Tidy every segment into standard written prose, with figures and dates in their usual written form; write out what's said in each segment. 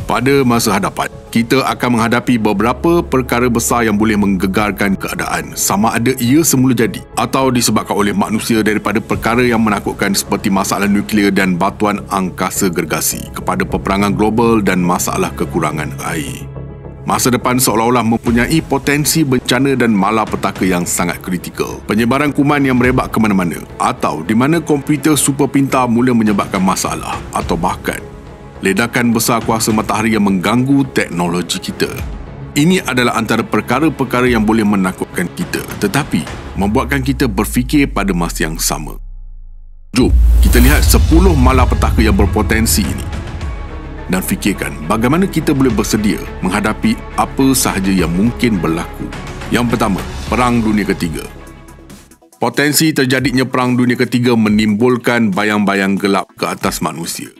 Pada masa hadapan, kita akan menghadapi beberapa perkara besar yang boleh menggegarkan keadaan, sama ada ia semula jadi atau disebabkan oleh manusia, daripada perkara yang menakutkan seperti masalah nuklear dan batuan angkasa gergasi kepada peperangan global dan masalah kekurangan air. Masa depan seolah-olah mempunyai potensi bencana dan malapetaka yang sangat kritikal. Penyebaran kuman yang merebak ke mana-mana, atau di mana komputer super pintar mula menyebabkan masalah, atau bahkan ledakan besar kuasa matahari yang mengganggu teknologi kita. Ini adalah antara perkara-perkara yang boleh menakutkan kita, tetapi membuatkan kita berfikir pada masa yang sama. Jom kita lihat 10 malapetaka yang berpotensi ini dan fikirkan bagaimana kita boleh bersedia menghadapi apa sahaja yang mungkin berlaku. Yang pertama, Perang Dunia Ketiga. Potensi terjadinya Perang Dunia Ketiga menimbulkan bayang-bayang gelap ke atas manusia,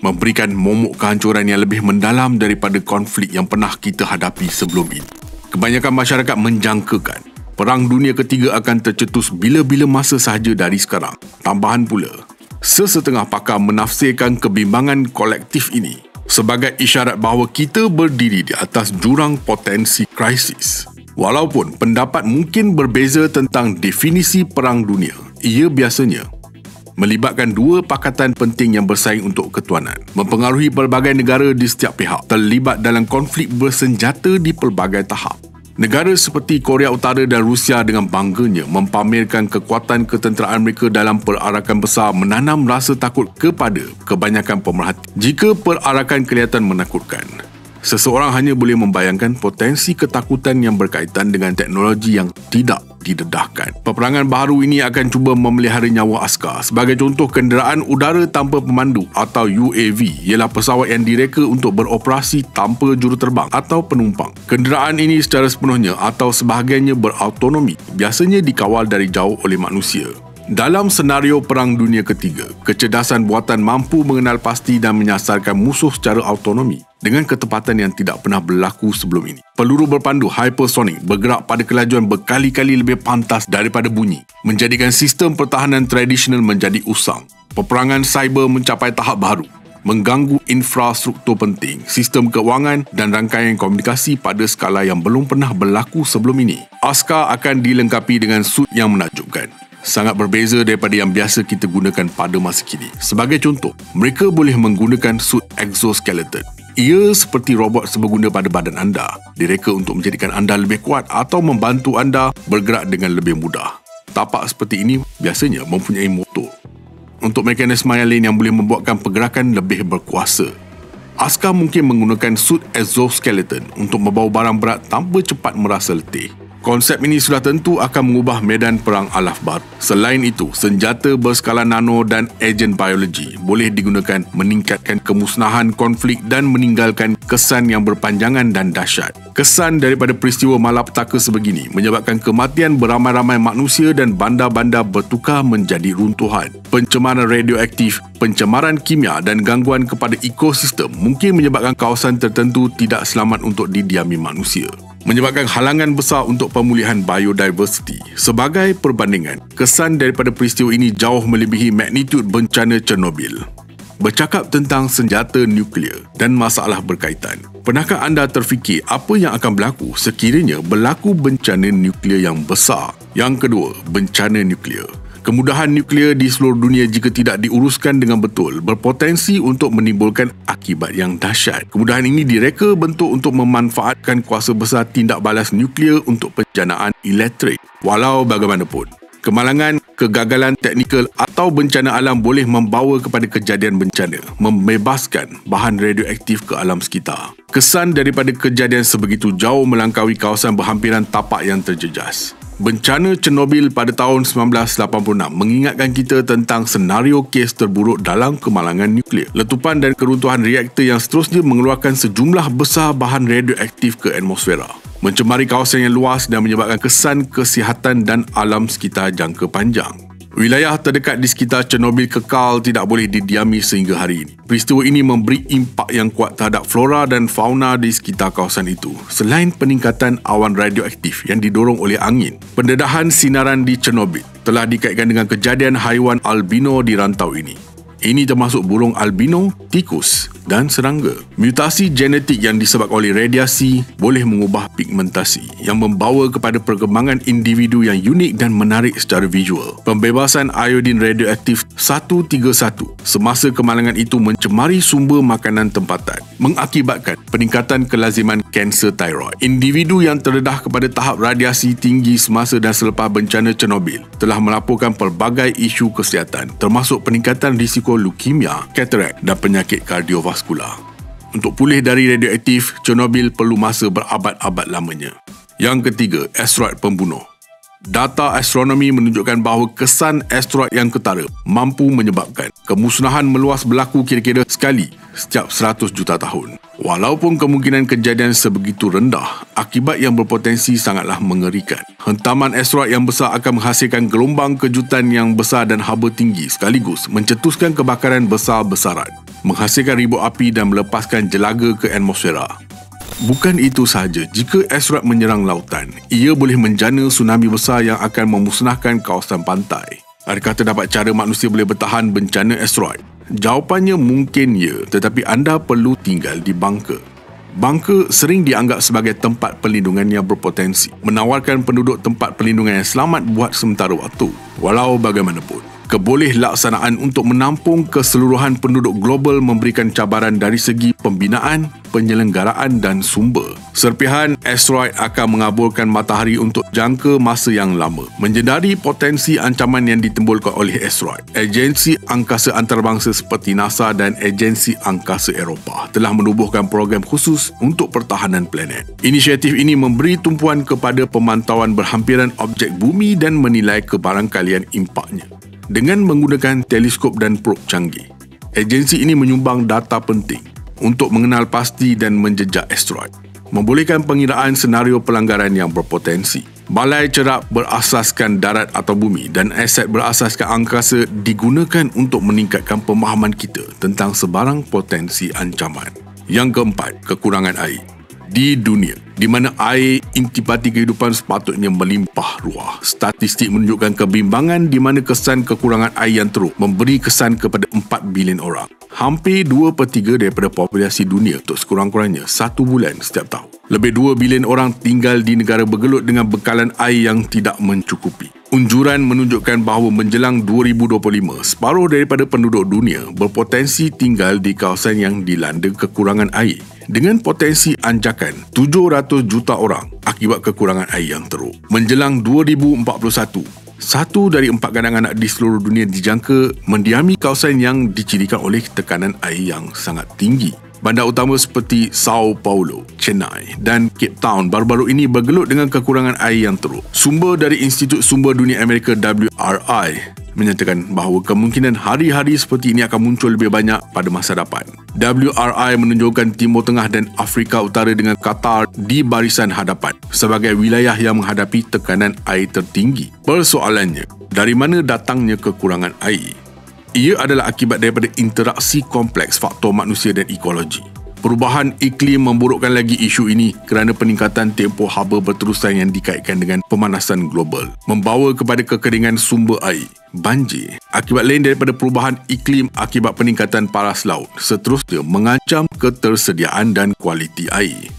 memberikan momok kehancuran yang lebih mendalam daripada konflik yang pernah kita hadapi sebelum ini. Kebanyakan masyarakat menjangkakan Perang Dunia Ketiga akan tercetus bila-bila masa sahaja dari sekarang. Tambahan pula, sesetengah pakar menafsirkan kebimbangan kolektif ini sebagai isyarat bahawa kita berdiri di atas jurang potensi krisis. Walaupun pendapat mungkin berbeza tentang definisi perang dunia, ia biasanya melibatkan dua pakatan penting yang bersaing untuk ketuanan, mempengaruhi pelbagai negara di setiap pihak, terlibat dalam konflik bersenjata di pelbagai tahap. Negara seperti Korea Utara dan Rusia dengan bangganya mempamerkan kekuatan ketenteraan mereka dalam perarakan besar, menanam rasa takut kepada kebanyakan pemerhati. Jika perarakan kelihatan menakutkan, seseorang hanya boleh membayangkan potensi ketakutan yang berkaitan dengan teknologi yang tidak didedahkan. Peperangan baharu ini akan cuba memelihara nyawa askar. Sebagai contoh, kenderaan udara tanpa pemandu atau UAV ialah pesawat yang direka untuk beroperasi tanpa juruterbang atau penumpang. Kenderaan ini secara sepenuhnya atau sebahagiannya berautonomi, biasanya dikawal dari jauh oleh manusia. Dalam senario Perang Dunia Ketiga, kecerdasan buatan mampu mengenal pasti dan menyasarkan musuh secara autonomi dengan ketepatan yang tidak pernah berlaku sebelum ini. Peluru berpandu hypersonic bergerak pada kelajuan berkali-kali lebih pantas daripada bunyi, menjadikan sistem pertahanan tradisional menjadi usang. Peperangan cyber mencapai tahap baru, mengganggu infrastruktur penting, sistem keuangan dan rangkaian komunikasi pada skala yang belum pernah berlaku sebelum ini. Askar akan dilengkapi dengan suit yang menakjubkan, sangat berbeza daripada yang biasa kita gunakan pada masa kini. Sebagai contoh, mereka boleh menggunakan suit exoskeleton. Ia seperti robot seberguna pada badan anda, direka untuk menjadikan anda lebih kuat atau membantu anda bergerak dengan lebih mudah. Tapak seperti ini biasanya mempunyai motor untuk mekanisme yang lain yang boleh membuatkan pergerakan lebih berkuasa. Askar mungkin menggunakan suit exoskeleton untuk membawa barang berat tanpa cepat merasa letih. Konsep ini sudah tentu akan mengubah medan perang alaf baru. Selain itu, senjata berskala nano dan agen biologi boleh digunakan meningkatkan kemusnahan konflik dan meninggalkan kesan yang berpanjangan dan dahsyat. Kesan daripada peristiwa malapetaka sebegini menyebabkan kematian beramai-ramai manusia dan bandar-bandar bertukar menjadi runtuhan. Pencemaran radioaktif, pencemaran kimia dan gangguan kepada ekosistem mungkin menyebabkan kawasan tertentu tidak selamat untuk didiami manusia, menyebabkan halangan besar untuk pemulihan biodiversity. Sebagai perbandingan, kesan daripada peristiwa ini jauh melebihi magnitud bencana Chernobyl. Bercakap tentang senjata nuklear dan masalah berkaitan, pernahkah anda terfikir apa yang akan berlaku sekiranya berlaku bencana nuklear yang besar? Yang kedua, bencana nuklear. Kemudahan nuklear di seluruh dunia jika tidak diuruskan dengan betul berpotensi untuk menimbulkan akibat yang dahsyat. Kemudahan ini direka bentuk untuk memanfaatkan kuasa besar tindak balas nuklear untuk penjanaan elektrik. Walau bagaimanapun, kemalangan, kegagalan teknikal atau bencana alam boleh membawa kepada kejadian bencana, membebaskan bahan radioaktif ke alam sekitar. Kesan daripada kejadian sebegitu jauh melangkaui kawasan berhampiran tapak yang terjejas. Bencana Chernobyl pada tahun 1986 mengingatkan kita tentang senario kes terburuk dalam kemalangan nuklear. Letupan dan keruntuhan reaktor yang seterusnya mengeluarkan sejumlah besar bahan radioaktif ke atmosfera, mencemari kawasan yang luas dan menyebabkan kesan kesihatan dan alam sekitar jangka panjang. Wilayah terdekat di sekitar Chernobyl kekal tidak boleh didiami sehingga hari ini. Peristiwa ini memberi impak yang kuat terhadap flora dan fauna di sekitar kawasan itu. Selain peningkatan awan radioaktif yang didorong oleh angin, pendedahan sinaran di Chernobyl telah dikaitkan dengan kejadian haiwan albino di rantau ini. Ini termasuk burung albino, tikus, dan serangga. Mutasi genetik yang disebabkan oleh radiasi boleh mengubah pigmentasi yang membawa kepada perkembangan individu yang unik dan menarik secara visual. Pembebasan iodin radioaktif 131 semasa kemalangan itu mencemari sumber makanan tempatan, mengakibatkan peningkatan kelaziman kanser tiroid. Individu yang terdedah kepada tahap radiasi tinggi semasa dan selepas bencana Chernobyl telah melaporkan pelbagai isu kesihatan termasuk peningkatan risiko leukemia, katarak dan penyakit kardiovaskular. Untuk pulih dari radioaktif, Chernobyl perlu masa berabad-abad lamanya. Yang ketiga, asteroid pembunuh. Data astronomi menunjukkan bahawa kesan asteroid yang ketara mampu menyebabkan kemusnahan meluas berlaku kira-kira sekali setiap 100 juta tahun. Walaupun kemungkinan kejadian sebegitu rendah, akibat yang berpotensi sangatlah mengerikan. Hentaman asteroid yang besar akan menghasilkan gelombang kejutan yang besar dan haba tinggi sekaligus mencetuskan kebakaran besar-besaran, menghasilkan ribut api dan melepaskan jelaga ke atmosfera. Bukan itu sahaja, jika asteroid menyerang lautan, ia boleh menjana tsunami besar yang akan memusnahkan kawasan pantai. Adakah terdapat cara manusia boleh bertahan bencana asteroid? Jawapannya mungkin ya, tetapi anda perlu tinggal di bunker. Bunker sering dianggap sebagai tempat perlindungan yang berpotensi, menawarkan penduduk tempat perlindungan yang selamat buat sementara waktu. Walau bagaimanapun, keboleh-laksanaan untuk menampung keseluruhan penduduk global memberikan cabaran dari segi pembinaan, penyelenggaraan dan sumber. Serpihan asteroid akan mengaburkan matahari untuk jangka masa yang lama. Menyedari potensi ancaman yang ditimbulkan oleh asteroid, agensi angkasa antarabangsa seperti NASA dan agensi angkasa Eropah telah menubuhkan program khusus untuk pertahanan planet. Inisiatif ini memberi tumpuan kepada pemantauan berhampiran objek bumi dan menilai kebarangkalian impaknya dengan menggunakan teleskop dan probe canggih. Agensi ini menyumbang data penting untuk mengenal pasti dan menjejak asteroid, membolehkan pengiraan senario pelanggaran yang berpotensi. Balai cerak berasaskan darat atau bumi dan aset berasaskan angkasa digunakan untuk meningkatkan pemahaman kita tentang sebarang potensi ancaman. Yang keempat, kekurangan air. Di dunia di mana air intipati kehidupan sepatutnya melimpah ruah, statistik menunjukkan kebimbangan di mana kesan kekurangan air yang teruk memberi kesan kepada 4 bilion orang. Hampir 2/3 daripada populasi dunia untuk sekurang-kurangnya 1 bulan setiap tahun. Lebih 2 bilion orang tinggal di negara bergelut dengan bekalan air yang tidak mencukupi. Unjuran menunjukkan bahawa menjelang 2025, separuh daripada penduduk dunia berpotensi tinggal di kawasan yang dilanda kekurangan air, dengan potensi anjakan 700 juta orang akibat kekurangan air yang teruk. Menjelang 2041, 1 dari 4 kanak-kanak di seluruh dunia dijangka mendiami kawasan yang dicirikan oleh tekanan air yang sangat tinggi. Bandar utama seperti Sao Paulo, Chennai dan Cape Town baru-baru ini bergelut dengan kekurangan air yang teruk. Sumber dari Institut Sumber Dunia Amerika WRI menyatakan bahawa kemungkinan hari-hari seperti ini akan muncul lebih banyak pada masa depan. WRI menunjukkan Timur Tengah dan Afrika Utara dengan Qatar di barisan hadapan sebagai wilayah yang menghadapi tekanan air tertinggi. Persoalannya, dari mana datangnya kekurangan air? Ia adalah akibat daripada interaksi kompleks faktor manusia dan ekologi. Perubahan iklim memburukkan lagi isu ini kerana peningkatan tempoh haba berterusan yang dikaitkan dengan pemanasan global, membawa kepada kekeringan sumber air, banjir. Akibat lain daripada perubahan iklim akibat peningkatan paras laut seterusnya mengancam ketersediaan dan kualiti air.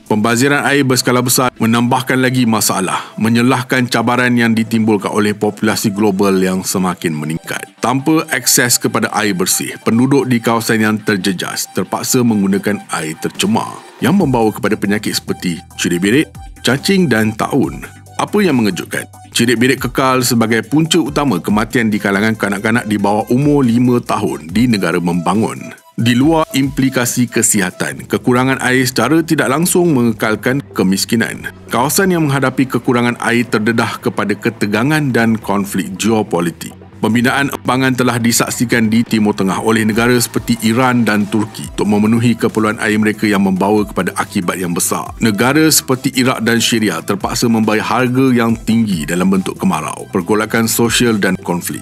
Pembaziran air berskala besar menambahkan lagi masalah, menyelahkan cabaran yang ditimbulkan oleh populasi global yang semakin meningkat. Tanpa akses kepada air bersih, penduduk di kawasan yang terjejas terpaksa menggunakan air tercemar yang membawa kepada penyakit seperti cirit birit, cacing dan taun. Apa yang mengejutkan? Cirit birit kekal sebagai punca utama kematian di kalangan kanak-kanak di bawah umur 5 tahun di negara membangun. Di luar implikasi kesihatan, kekurangan air secara tidak langsung mengekalkan kemiskinan. Kawasan yang menghadapi kekurangan air terdedah kepada ketegangan dan konflik geopolitik. Pembinaan embangan telah disaksikan di Timur Tengah oleh negara seperti Iran dan Turki untuk memenuhi keperluan air mereka yang membawa kepada akibat yang besar. Negara seperti Iraq dan Syria terpaksa membayar harga yang tinggi dalam bentuk kemarau, pergolakan sosial dan konflik.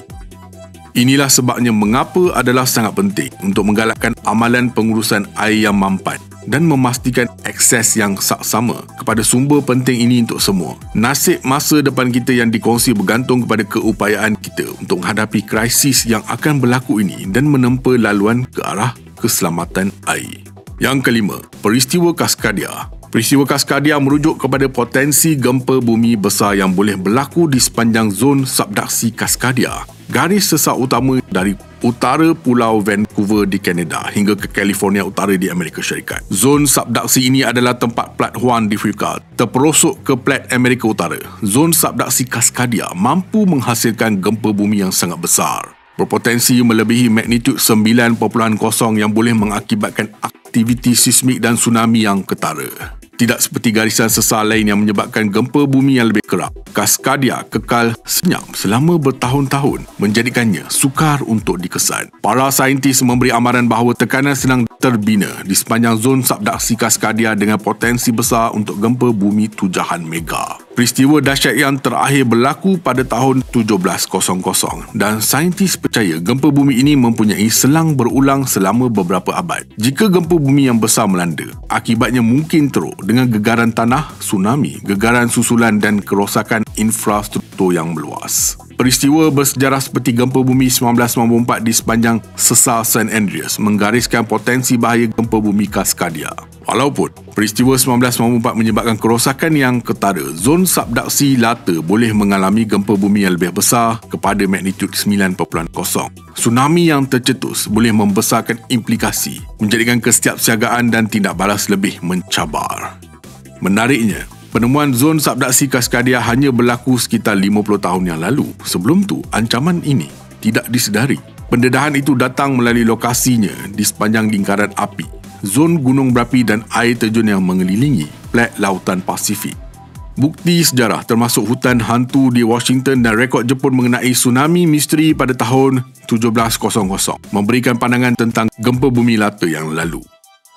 Inilah sebabnya mengapa adalah sangat penting untuk menggalakkan amalan pengurusan air yang mampan dan memastikan akses yang saksama kepada sumber penting ini untuk semua. Nasib masa depan kita yang dikongsi bergantung kepada keupayaan kita untuk menghadapi krisis yang akan berlaku ini dan menempa laluan ke arah keselamatan air. Yang kelima, peristiwa Cascadia. Peristiwa Cascadia merujuk kepada potensi gempa bumi besar yang boleh berlaku di sepanjang zon subduksi Cascadia, garis sesar utama dari utara Pulau Vancouver di Kanada hingga ke California Utara di Amerika Syarikat. Zon subduksi ini adalah tempat plat Juan de Fuca terperosok ke plat Amerika Utara. Zon subduksi Cascadia mampu menghasilkan gempa bumi yang sangat besar, berpotensi melebihi magnitud 9.0 yang boleh mengakibatkan aktiviti seismik dan tsunami yang ketara. Tidak seperti garisan sesar lain yang menyebabkan gempa bumi yang lebih kerap, Cascadia kekal senyap selama bertahun-tahun, menjadikannya sukar untuk dikesan. Para saintis memberi amaran bahawa tekanan sedang terbina di sepanjang zon subduksi Cascadia dengan potensi besar untuk gempa bumi tujahan mega. Peristiwa dahsyat yang terakhir berlaku pada tahun 1700 dan saintis percaya gempa bumi ini mempunyai selang berulang selama beberapa abad. Jika gempa bumi yang besar melanda, akibatnya mungkin teruk dengan gegaran tanah, tsunami, gegaran susulan dan kerosakan infrastruktur yang meluas. Peristiwa bersejarah seperti gempa bumi 1994 di sepanjang sesar San Andreas menggariskan potensi bahaya gempa bumi Cascadia. Walaupun peristiwa 1994 menyebabkan kerosakan yang ketara, zon subduksi later boleh mengalami gempa bumi yang lebih besar kepada magnitud 9.0. Tsunami yang tercetus boleh membesarkan implikasi, menjadikan kesiapsiagaan dan tindak balas lebih mencabar. Menariknya, penemuan zon subduksi Cascadia hanya berlaku sekitar 50 tahun yang lalu. Sebelum tu, ancaman ini tidak disedari. Pendedahan itu datang melalui lokasinya di sepanjang lingkaran api, zon gunung berapi dan air terjun yang mengelilingi plat lautan Pasifik. Bukti sejarah termasuk hutan hantu di Washington dan rekod Jepun mengenai tsunami misteri pada tahun 1700 memberikan pandangan tentang gempa bumi later yang lalu.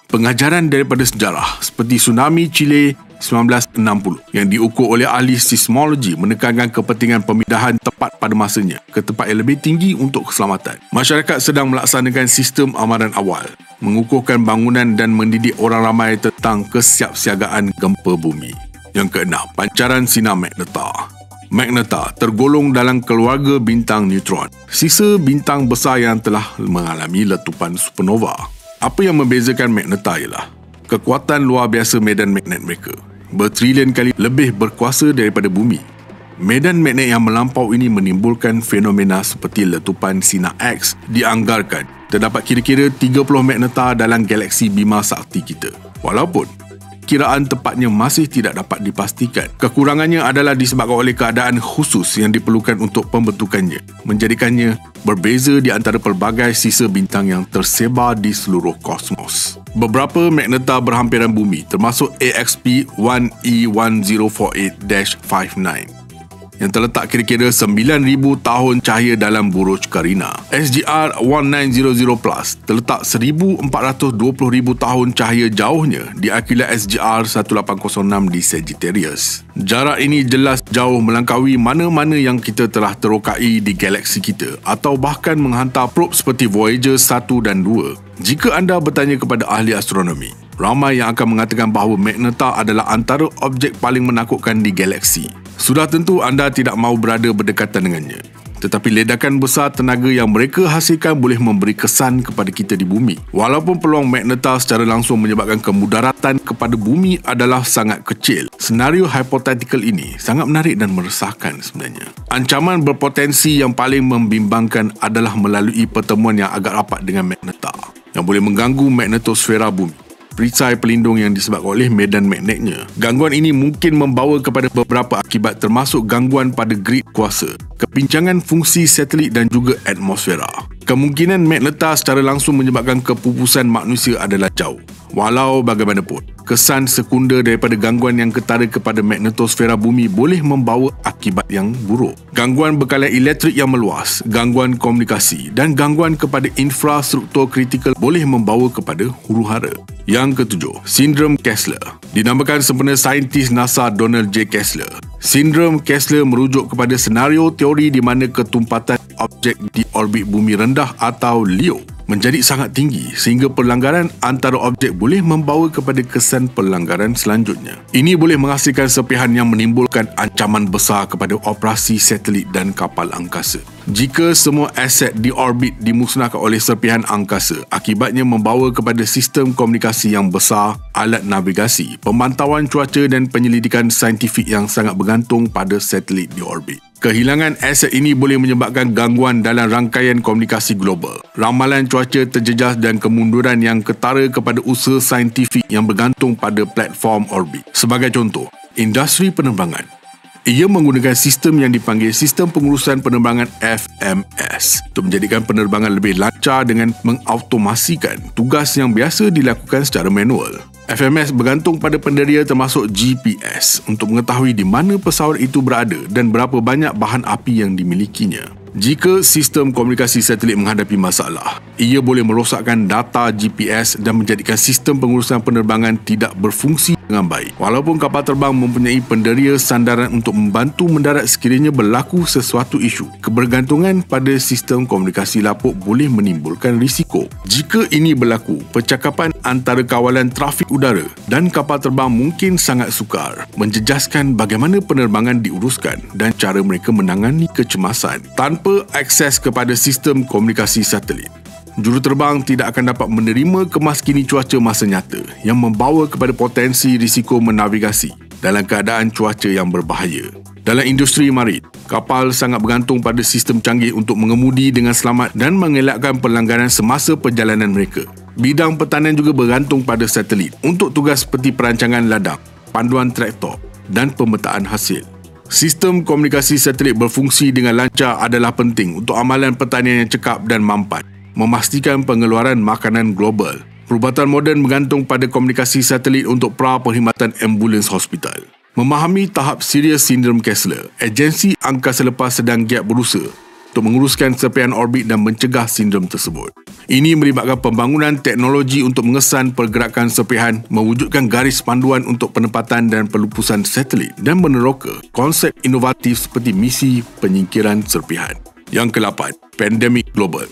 Pengajaran daripada sejarah seperti tsunami Chile 1960 yang diukur oleh ahli seismologi menekankan kepentingan pemindahan tepat pada masanya ke tempat yang lebih tinggi untuk keselamatan. Masyarakat sedang melaksanakan sistem amaran awal, mengukuhkan bangunan dan mendidik orang ramai tentang kesiapsiagaan gempa bumi. Yang keenam, pancaran sinar magneta. Magneta tergolong dalam keluarga bintang neutron, sisa bintang besar yang telah mengalami letupan supernova. Apa yang membezakan magneta ialah kekuatan luar biasa medan magnet mereka, bertrilion kali lebih berkuasa daripada bumi. Medan magnet yang melampau ini menimbulkan fenomena seperti letupan sinar X. Dianggarkan terdapat kira-kira 30 magneta dalam galaksi Bima Sakti kita. Walaupun kiraan tepatnya masih tidak dapat dipastikan, kekurangannya adalah disebabkan oleh keadaan khusus yang diperlukan untuk pembentukannya, menjadikannya berbeza di antara pelbagai sisa bintang yang tersebar di seluruh kosmos. Beberapa magneta berhampiran bumi termasuk AXP 1E1048-59 yang terletak kira-kira 9,000 tahun cahaya dalam buruj Carina. SGR 1900 Plus terletak 1,420,000 tahun cahaya jauhnya di akilat SGR 1806 di Sagittarius. Jarak ini jelas jauh melampaui mana-mana yang kita telah terokai di galaksi kita atau bahkan menghantar probe seperti Voyager 1 dan 2. Jika anda bertanya kepada ahli astronomi, ramai yang akan mengatakan bahawa magneta adalah antara objek paling menakutkan di galaksi. Sudah tentu anda tidak mahu berada berdekatan dengannya. Tetapi ledakan besar tenaga yang mereka hasilkan boleh memberi kesan kepada kita di bumi. Walaupun peluang magneta secara langsung menyebabkan kemudaratan kepada bumi adalah sangat kecil, senario hipotetikal ini sangat menarik dan meresahkan sebenarnya. Ancaman berpotensi yang paling membimbangkan adalah melalui pertemuan yang agak rapat dengan magneta yang boleh mengganggu magnetosfera bumi, perisai pelindung yang disebabkan oleh medan magnetnya. Gangguan ini mungkin membawa kepada beberapa akibat termasuk gangguan pada grid kuasa, kepincangan fungsi satelit dan juga atmosfera. Kemungkinan magneta secara langsung menyebabkan kepupusan manusia adalah jauh. Walau bagaimanapun, kesan sekunder daripada gangguan yang ketara kepada magnetosfera bumi boleh membawa akibat yang buruk. Gangguan bekalan elektrik yang meluas, gangguan komunikasi dan gangguan kepada infrastruktur kritikal boleh membawa kepada huru-hara. Yang ketujuh, sindrom Kessler. Dinamakan sempena saintis NASA Donald J. Kessler. Sindrom Kessler merujuk kepada senario teori di mana ketumpatan objek di orbit bumi rendah atau LEO menjadi sangat tinggi sehingga pelanggaran antara objek boleh membawa kepada kesan pelanggaran selanjutnya. Ini boleh menghasilkan serpihan yang menimbulkan ancaman besar kepada operasi satelit dan kapal angkasa. Jika semua aset di orbit dimusnahkan oleh serpihan angkasa, akibatnya membawa kepada sistem komunikasi yang besar, alat navigasi, pemantauan cuaca dan penyelidikan saintifik yang sangat bergantung pada satelit di orbit. Kehilangan aset ini boleh menyebabkan gangguan dalam rangkaian komunikasi global, ramalan cuaca terjejas dan kemunduran yang ketara kepada usaha saintifik yang bergantung pada platform orbit. Sebagai contoh, industri penerbangan. Ia menggunakan sistem yang dipanggil Sistem Pengurusan Penerbangan FMS untuk menjadikan penerbangan lebih lancar dengan mengautomasikan tugas yang biasa dilakukan secara manual. FMS bergantung pada penderia termasuk GPS untuk mengetahui di mana pesawat itu berada dan berapa banyak bahan api yang dimilikinya. Jika sistem komunikasi satelit menghadapi masalah, ia boleh merosakkan data GPS dan menjadikan sistem pengurusan penerbangan tidak berfungsi dengan baik. Walaupun kapal terbang mempunyai penderia sandaran untuk membantu mendarat sekiranya berlaku sesuatu isu, kebergantungan pada sistem komunikasi lapuk boleh menimbulkan risiko. Jika ini berlaku, percakapan antara kawalan trafik udara dan kapal terbang mungkin sangat sukar, menjejaskan bagaimana penerbangan diuruskan dan cara mereka menangani kecemasan tanpa akses kepada sistem komunikasi satelit. Juruterbang tidak akan dapat menerima kemaskini cuaca masa nyata yang membawa kepada potensi risiko menavigasi dalam keadaan cuaca yang berbahaya. Dalam industri marit, kapal sangat bergantung pada sistem canggih untuk mengemudi dengan selamat dan mengelakkan pelanggaran semasa perjalanan mereka. Bidang pertanian juga bergantung pada satelit untuk tugas seperti perancangan ladang, panduan traktor dan pemetaan hasil. Sistem komunikasi satelit berfungsi dengan lancar adalah penting untuk amalan pertanian yang cekap dan mampan, memastikan pengeluaran makanan global. Perubatan moden bergantung pada komunikasi satelit untuk pra-perkhidmatan ambulans hospital. Memahami tahap serius sindrom Kessler, agensi angkasa lepas sedang giat berusaha untuk menguruskan serpihan orbit dan mencegah sindrom tersebut. Ini melibatkan pembangunan teknologi untuk mengesan pergerakan serpihan, mewujudkan garis panduan untuk penempatan dan pelupusan satelit dan meneroka konsep inovatif seperti misi penyingkiran serpihan. Yang ke-8, pandemik global.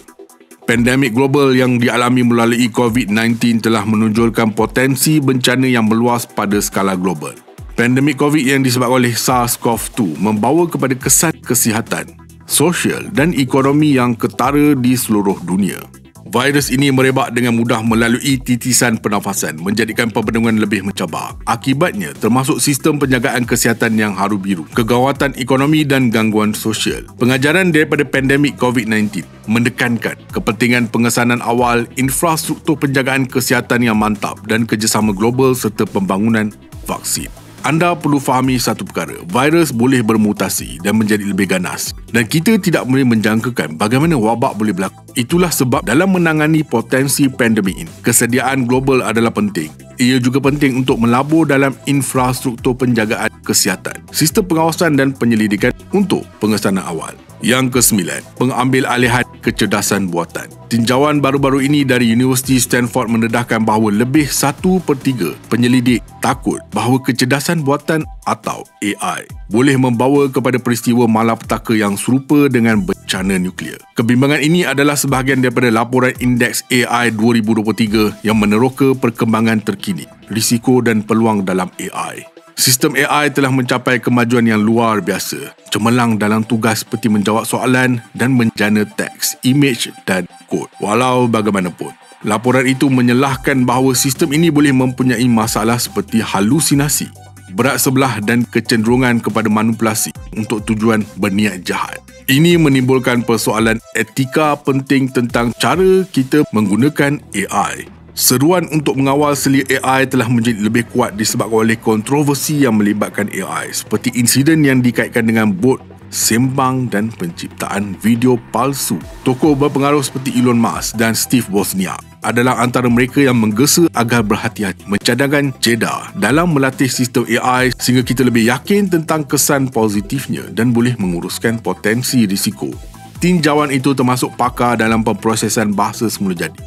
Pandemik global yang dialami melalui COVID-19 telah menonjolkan potensi bencana yang meluas pada skala global. Pandemik COVID yang disebabkan oleh SARS-CoV-2 membawa kepada kesan kesihatan, sosial dan ekonomi yang ketara di seluruh dunia. Virus ini merebak dengan mudah melalui titisan pernafasan, menjadikan perbendaharaan lebih mencabar. Akibatnya, termasuk sistem penjagaan kesihatan yang haru biru, kegawatan ekonomi dan gangguan sosial. Pengajaran daripada pandemik COVID-19 menekankan kepentingan pengesanan awal infrastruktur penjagaan kesihatan yang mantap dan kerjasama global serta pembangunan vaksin. Anda perlu fahami satu perkara, virus boleh bermutasi dan menjadi lebih ganas dan kita tidak boleh menjangkakan bagaimana wabak boleh berlaku. Itulah sebab dalam menangani potensi pandemik ini, kesediaan global adalah penting. Ia juga penting untuk melabur dalam infrastruktur penjagaan kesihatan, sistem pengawasan dan penyelidikan untuk pengesanan awal. Yang ke-9, pengambilalihan kecerdasan buatan. Tinjauan baru-baru ini dari Universiti Stanford mendedahkan bahawa lebih 1/3 penyelidik takut bahawa kecerdasan buatan atau AI boleh membawa kepada peristiwa malapetaka yang serupa dengan bencana nuklear. Kebimbangan ini adalah sebahagian daripada laporan Indeks AI 2023 yang meneroka perkembangan terkini, risiko dan peluang dalam AI. Sistem AI telah mencapai kemajuan yang luar biasa, cemerlang dalam tugas seperti menjawab soalan dan menjana teks, imej dan kod. Walau bagaimanapun, laporan itu menyalahkan bahawa sistem ini boleh mempunyai masalah seperti halusinasi, berat sebelah dan kecenderungan kepada manipulasi untuk tujuan berniat jahat. Ini menimbulkan persoalan etika penting tentang cara kita menggunakan AI. Seruan untuk mengawal selia AI telah menjadi lebih kuat disebabkan oleh kontroversi yang melibatkan AI seperti insiden yang dikaitkan dengan bot sembang dan penciptaan video palsu. Tokoh berpengaruh seperti Elon Musk dan Steve Wozniak adalah antara mereka yang menggesa agar berhati-hati, mencadangkan jeda dalam melatih sistem AI sehingga kita lebih yakin tentang kesan positifnya dan boleh menguruskan potensi risiko. Tinjauan itu termasuk pakar dalam pemprosesan bahasa semula jadi,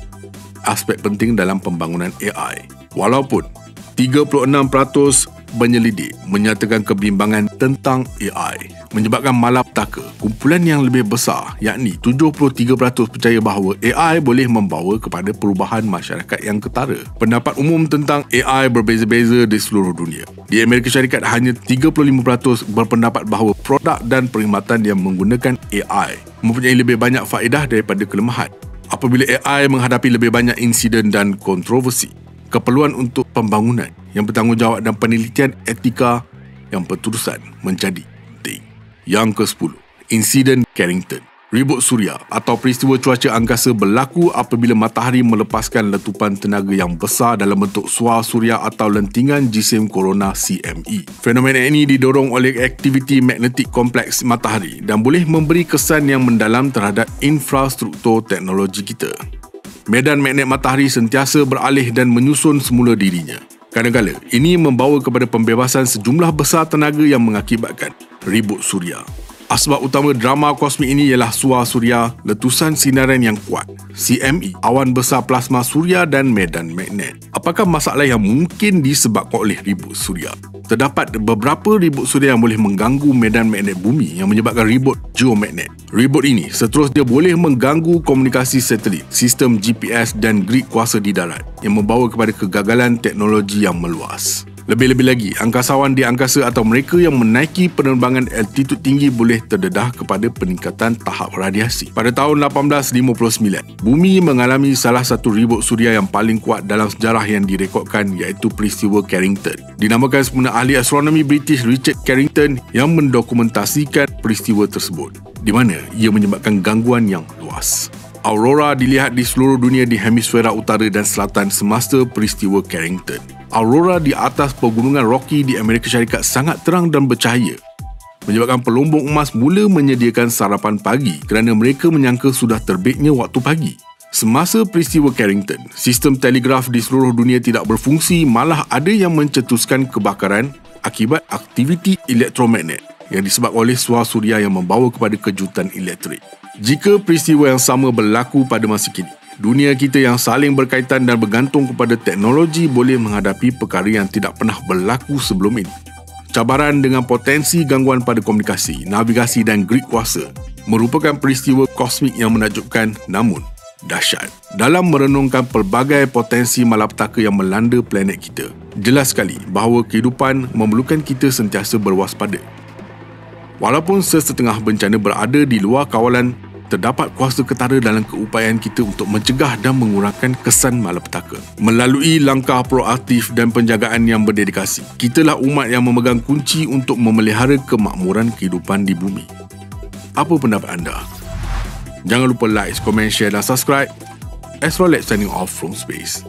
aspek penting dalam pembangunan AI. Walaupun 36% penyelidik menyatakan kebimbangan tentang AI menyebabkan malapetaka. Kumpulan yang lebih besar, yakni 73% percaya bahawa AI boleh membawa kepada perubahan masyarakat yang ketara. Pendapat umum tentang AI berbeza-beza di seluruh dunia. Di Amerika Syarikat, hanya 35% berpendapat bahawa produk dan perkhidmatan yang menggunakan AI mempunyai lebih banyak faedah daripada kelemahan. Apabila AI menghadapi lebih banyak insiden dan kontroversi, keperluan untuk pembangunan yang bertanggungjawab dan penelitian etika yang berterusan menjadi penting. Yang ke-10, insiden Carrington. Ribut suria atau peristiwa cuaca angkasa berlaku apabila matahari melepaskan letupan tenaga yang besar dalam bentuk suar suria atau lentingan jisim korona CME. Fenomena ini didorong oleh aktiviti magnetik kompleks matahari dan boleh memberi kesan yang mendalam terhadap infrastruktur teknologi kita. Medan magnet matahari sentiasa beralih dan menyusun semula dirinya. Kadang-kadang ini membawa kepada pembebasan sejumlah besar tenaga yang mengakibatkan ribut suria. Asbab utama drama kosmik ini ialah suar suria, letusan sinaran yang kuat, CME, awan besar plasma suria dan medan magnet. Apakah masalah yang mungkin disebabkan oleh ribut suria? Terdapat beberapa ribut suria yang boleh mengganggu medan magnet bumi yang menyebabkan ribut geomagnet. Ribut ini seterusnya boleh mengganggu komunikasi satelit, sistem GPS dan grid kuasa di darat yang membawa kepada kegagalan teknologi yang meluas. Lebih-lebih lagi, angkasawan di angkasa atau mereka yang menaiki penerbangan altitud tinggi boleh terdedah kepada peningkatan tahap radiasi. Pada tahun 1859, bumi mengalami salah satu ribut suria yang paling kuat dalam sejarah yang direkodkan, iaitu peristiwa Carrington. Dinamakan semula ahli astronomi British Richard Carrington yang mendokumentasikan peristiwa tersebut, di mana ia menyebabkan gangguan yang luas. Aurora dilihat di seluruh dunia di hemisfera utara dan selatan semasa peristiwa Carrington. Aurora di atas pegunungan Rocky di Amerika Syarikat sangat terang dan bercahaya, menyebabkan pelombong emas mula menyediakan sarapan pagi kerana mereka menyangka sudah terbitnya waktu pagi. Semasa peristiwa Carrington, sistem telegraf di seluruh dunia tidak berfungsi, malah ada yang mencetuskan kebakaran akibat aktiviti elektromagnet yang disebabkan oleh suar suria yang membawa kepada kejutan elektrik. Jika peristiwa yang sama berlaku pada masa kini, dunia kita yang saling berkaitan dan bergantung kepada teknologi boleh menghadapi perkara yang tidak pernah berlaku sebelum ini. Cabaran dengan potensi gangguan pada komunikasi, navigasi dan grid kuasa merupakan peristiwa kosmik yang menakjubkan namun dahsyat. Dalam merenungkan pelbagai potensi malapetaka yang melanda planet kita, jelas sekali bahawa kehidupan memerlukan kita sentiasa berwaspada. Walaupun sesetengah bencana berada di luar kawalan, terdapat kuasa ketara dalam keupayaan kita untuk mencegah dan mengurangkan kesan malapetaka. Melalui langkah proaktif dan penjagaan yang berdedikasi, kitalah umat yang memegang kunci untuk memelihara kemakmuran kehidupan di bumi. Apa pendapat anda? Jangan lupa like, komen, share dan subscribe. Astrolab signing off from space.